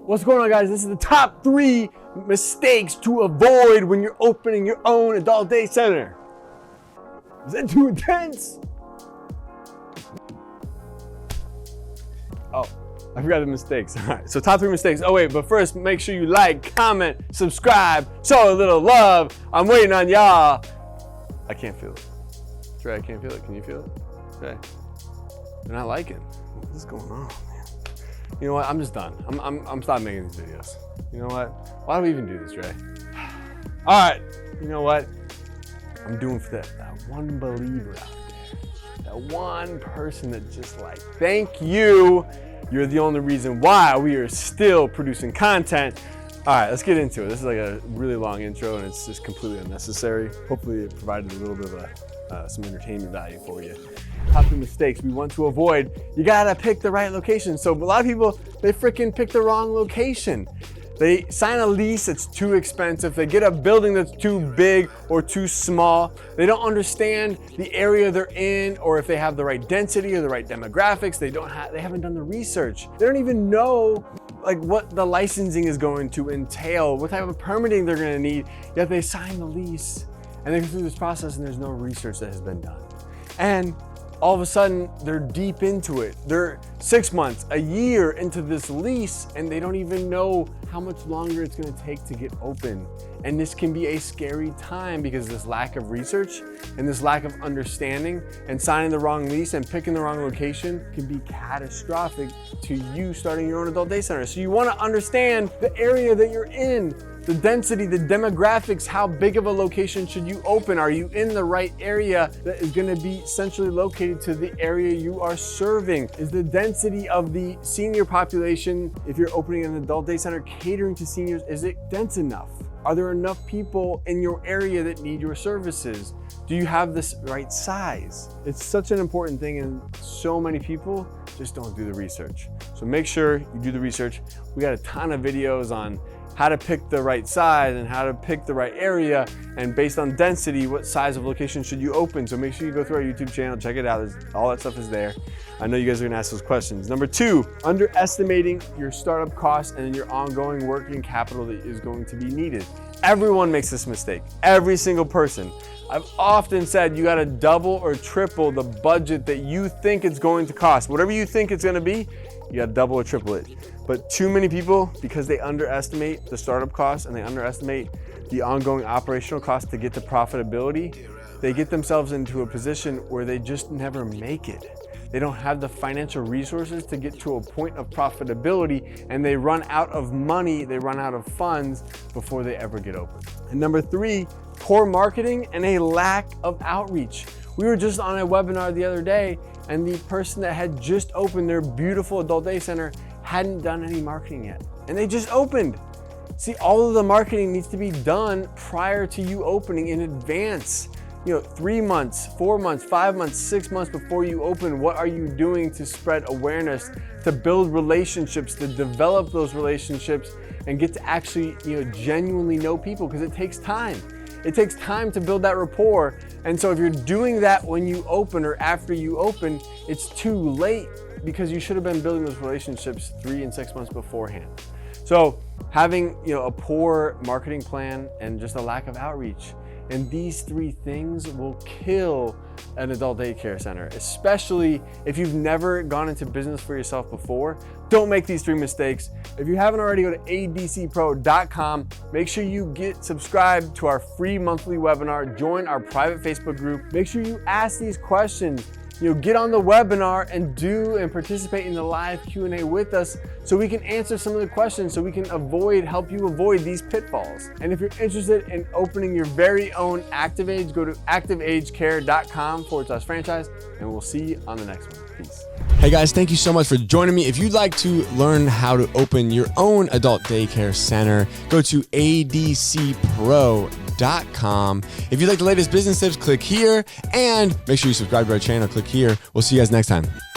What's going on, guys? This is the top 3 mistakes to avoid when you're opening your own adult day center. Is that too intense? Oh, I forgot the mistakes. All right, so top 3 mistakes. Oh wait, but first make sure you like, comment, subscribe, show a little love. I'm waiting on y'all. I can't feel it. Trey, I can't feel it. Can you feel it? Trey, they're not liking. What is going on, man? You know what? I'm just done. I'm stopping making these videos. You know what? Why do we even do this, Trey? All right. You know what? I'm doing for that one believer out there. That one person that just like, thank you. You're the only reason why we are still producing content. All right, let's get into it. This is like a really long intro and it's just completely unnecessary. Hopefully it provided a little bit of some entertainment value for you. Top 3 mistakes we want to avoid. You gotta pick the right location. So a lot of people, they freaking pick the wrong location. They sign a lease that's too expensive. They get a building that's too big or too small. They don't understand the area they're in, or if they have the right density or the right demographics. They haven't done the research. They don't even know like what the licensing is going to entail, what type of permitting they're gonna need, yet they sign the lease and they go through this process and there's no research that has been done. And all of a sudden, they're deep into it. They're 6 months, a year into this lease, and they don't even know how much longer it's gonna take to get open. And this can be a scary time because this lack of research and this lack of understanding and signing the wrong lease and picking the wrong location can be catastrophic to you starting your own adult day center. So you wanna understand the area that you're in, the density, the demographics, how big of a location should you open? Are you in the right area that is gonna be centrally located to the area you are serving? Is the density of the senior population, if you're opening an adult day center catering to seniors, is it dense enough? Are there enough people in your area that need your services? Do you have this right size? It's such an important thing and so many people just don't do the research. So make sure you do the research. We got a ton of videos on how to pick the right size and how to pick the right area, and based on density, what size of location should you open. So make sure you go through our YouTube channel, check it out. All that stuff is there. I know you guys are gonna ask those questions. Number 2, underestimating your startup costs and your ongoing working capital that is going to be needed. Everyone makes this mistake, every single person. I've often said you gotta double or triple the budget that you think it's going to cost. Whatever you think it's gonna be, you gotta double or triple it. But too many people, because they underestimate the startup costs and they underestimate the ongoing operational costs to get to profitability, they get themselves into a position where they just never make it. They don't have the financial resources to get to a point of profitability, and they run out of money, they run out of funds before they ever get open. And number 3, poor marketing and a lack of outreach. We were just on a webinar the other day, and the person that had just opened their beautiful adult day center hadn't done any marketing yet, and they just opened. See, all of the marketing needs to be done prior to you opening in advance. 3 months, 4 months, 5 months, 6 months before you open. What are you doing to spread awareness, to build relationships, to develop those relationships, and get to actually, genuinely know people? Because it takes time. It takes time to build that rapport. And so if you're doing that when you open or after you open, it's too late, because you should have been building those relationships 3 and 6 months beforehand. So having a poor marketing plan and just a lack of outreach, and these 3 things will kill an adult daycare center, especially if you've never gone into business for yourself before. Don't make these 3 mistakes. If you haven't already, go to adcpro.com. Make sure you get subscribed to our free monthly webinar. Join our private Facebook group. Make sure you ask these questions. Get on the webinar and participate in the live Q&A with us so we can answer some of the questions, so we can help you avoid these pitfalls. And if you're interested in opening your very own ActiveAge, go to activeagecare.com/franchise, and we'll see you on the next one. Peace. Hey guys, thank you so much for joining me. If you'd like to learn how to open your own adult daycare center, go to adcpro.com. If you'd like the latest business tips, click here, and make sure you subscribe to our channel. Click here. We'll see you guys next time.